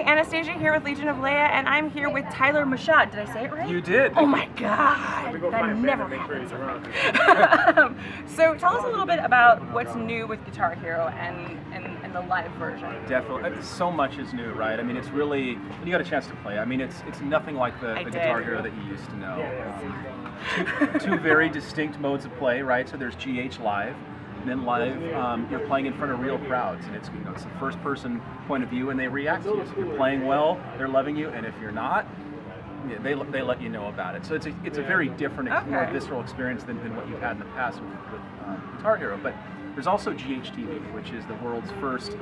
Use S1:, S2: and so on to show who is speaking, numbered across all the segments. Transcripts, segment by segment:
S1: Anastasia here with Legion of Leia, and I'm here with Tyler Mashad. Did I say it right?
S2: You did.
S1: Oh my God, that never happens. So tell us a little bit about what's new with Guitar Hero and the live version.
S2: Definitely. So much is new, right? I mean, it's really, when you got a chance to play, I mean, it's nothing like the Guitar Hero that you used to know. Two very distinct modes of play, right? So there's GH Live. And then live, you're playing in front of real crowds, and it's it's a first-person point of view, and they react to you. So if you're playing well, they're loving you, and if you're not, they let you know about it. So it's a very different, more visceral experience than what you've had in the past with Guitar Hero. But there's also GHTV, which is the world's first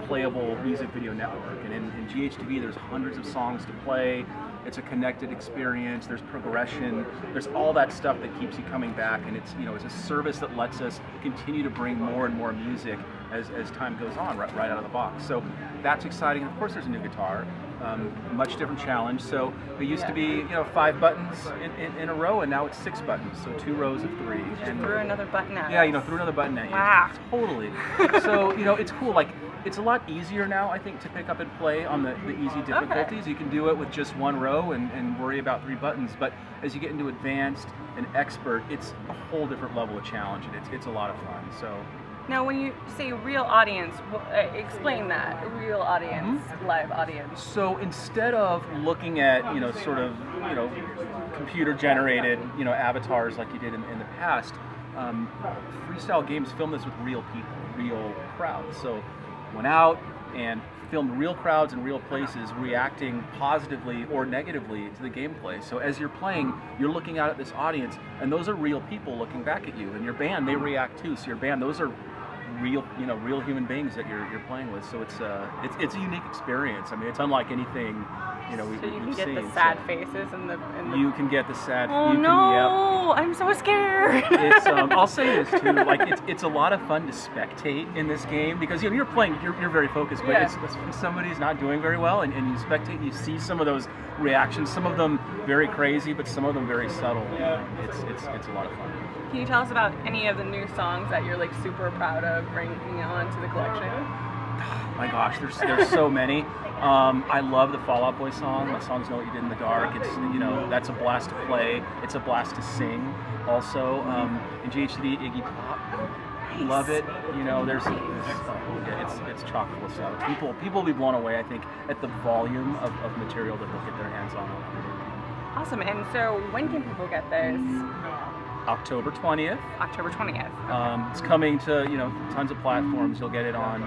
S2: playable music video network. And in GHTV, there's hundreds of songs to play. It's a connected experience. There's progression. There's all that stuff that keeps you coming back, and it's it's a service that lets us continue to bring more and more music as time goes on, right out of the box. So that's exciting. And of course, there's a new guitar, much different challenge. So it used to be 5 buttons in a row, and now it's 6 buttons. So 2 rows of 3.
S1: And threw another button at
S2: Yeah, threw another button at you.
S1: Wow.
S2: Totally. So it's cool. Like, it's a lot easier now, I think, to pick up and play on the easy difficulties. You can do it with just 1 row and worry about 3 buttons. But as you get into advanced and expert, it's a whole different level of challenge, and it's a lot of fun. So.
S1: Now, when you say real audience, explain that. Real audience, live audience.
S2: So instead of looking at computer-generated avatars like you did in the past, freestyle games film this with real people, real crowds. So went out and filmed real crowds in real places reacting positively or negatively to the gameplay. So as you're playing, you're looking out at this audience, and those are real people looking back at you. And your band, they react too. So your band, those are real human beings that you're playing with. So it's a unique experience. I mean, it's unlike anything we've seen. So you can
S1: get the sad faces and the.
S2: You can get the sad.
S1: Oh no! I'm so scared.
S2: It's I'll say this too. Like it's a lot of fun to spectate in this game because you're playing. You're very focused, but it's when somebody's not doing very well, and you spectate, and you see some of those reactions. Some of them very crazy, but some of them very subtle. It's a lot of fun.
S1: Can you tell us about any of the new songs that you're super proud of bringing on to the collection?
S2: Oh my gosh, there's so many. I love the Fall Out Boy song. My song's Know What You Did in the Dark. It's that's a blast to play. It's a blast to sing. Also, in GHD, Iggy Pop.
S1: Nice.
S2: Love it. It's chock full of stuff. People will be blown away, I think, at the volume of material that they'll get their hands on.
S1: Awesome. And so, when can people get this?
S2: October 20th.
S1: October 20th.
S2: It's coming to tons of platforms. You'll get it on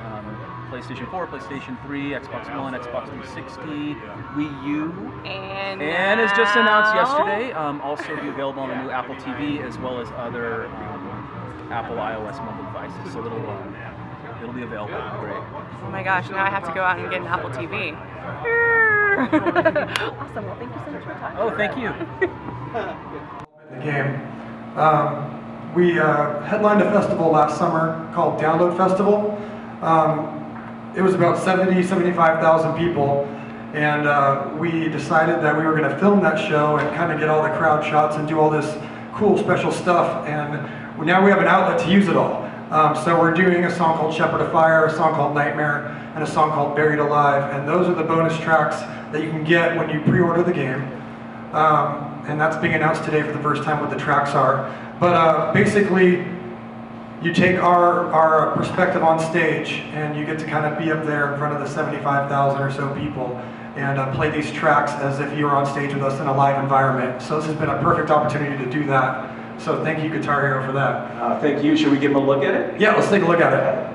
S2: PlayStation 4, PlayStation 3, Xbox One, Xbox 360, Wii U,
S1: and
S2: as just announced yesterday, also be available on the new Apple TV as well as other Apple iOS mobile devices. So it'll be available. Great.
S1: Oh my gosh! Now I have to go out and get an Apple TV. Awesome. Well, thank you so much for talking.
S2: Oh, thank you.
S3: The game. We headlined a festival last summer called Download Festival. It was about 75,000 people, and we decided that we were going to film that show and kind of get all the crowd shots and do all this cool special stuff, and now we have an outlet to use it all. So we're doing a song called Shepherd of Fire, a song called Nightmare, and a song called Buried Alive, and those are the bonus tracks that you can get when you pre-order the game. And that's being announced today for the first time what the tracks are. But basically, you take our perspective on stage, and you get to kind of be up there in front of the 75,000 or so people and play these tracks as if you were on stage with us in a live environment. So this has been a perfect opportunity to do that. So thank you, Guitar Hero, for that.
S4: Thank you. Should we give them a look at it?
S3: Yeah, let's take a look at it.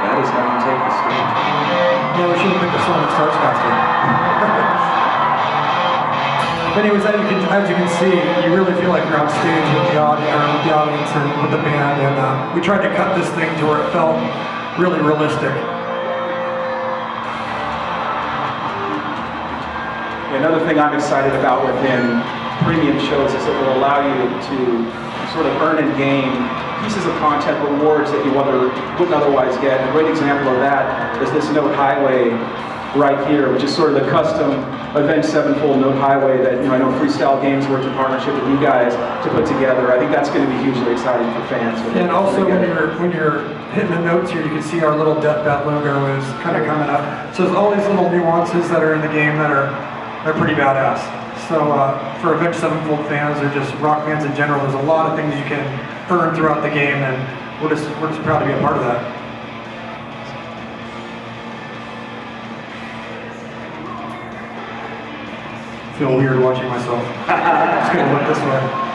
S4: That is how you take the stage.
S3: Yeah, we should have picked a song that starts faster. But anyways, as you can see, you really feel like you're on stage with the audience and with the band, and we tried to cut this thing to where it felt really realistic.
S5: Another thing I'm excited about within premium shows is it will allow you to sort of earn and gain pieces of content, rewards that you wouldn't otherwise get. A great example of that is this Note Highway right here, which is sort of the custom Avenged Sevenfold Note Highway that I know Freestyle Games worked in partnership with you guys to put together. I think that's going to be hugely exciting for fans.
S3: And also when you're hitting the notes here, you can see our little Death Bat logo is kind of coming up. So there's all these little nuances that are in the game that are pretty badass. So for Avenged Sevenfold fans or just rock fans in general, there's a lot of things you can earn throughout the game, and we're just proud to be a part of that. I feel weird watching myself. Just gonna look this way.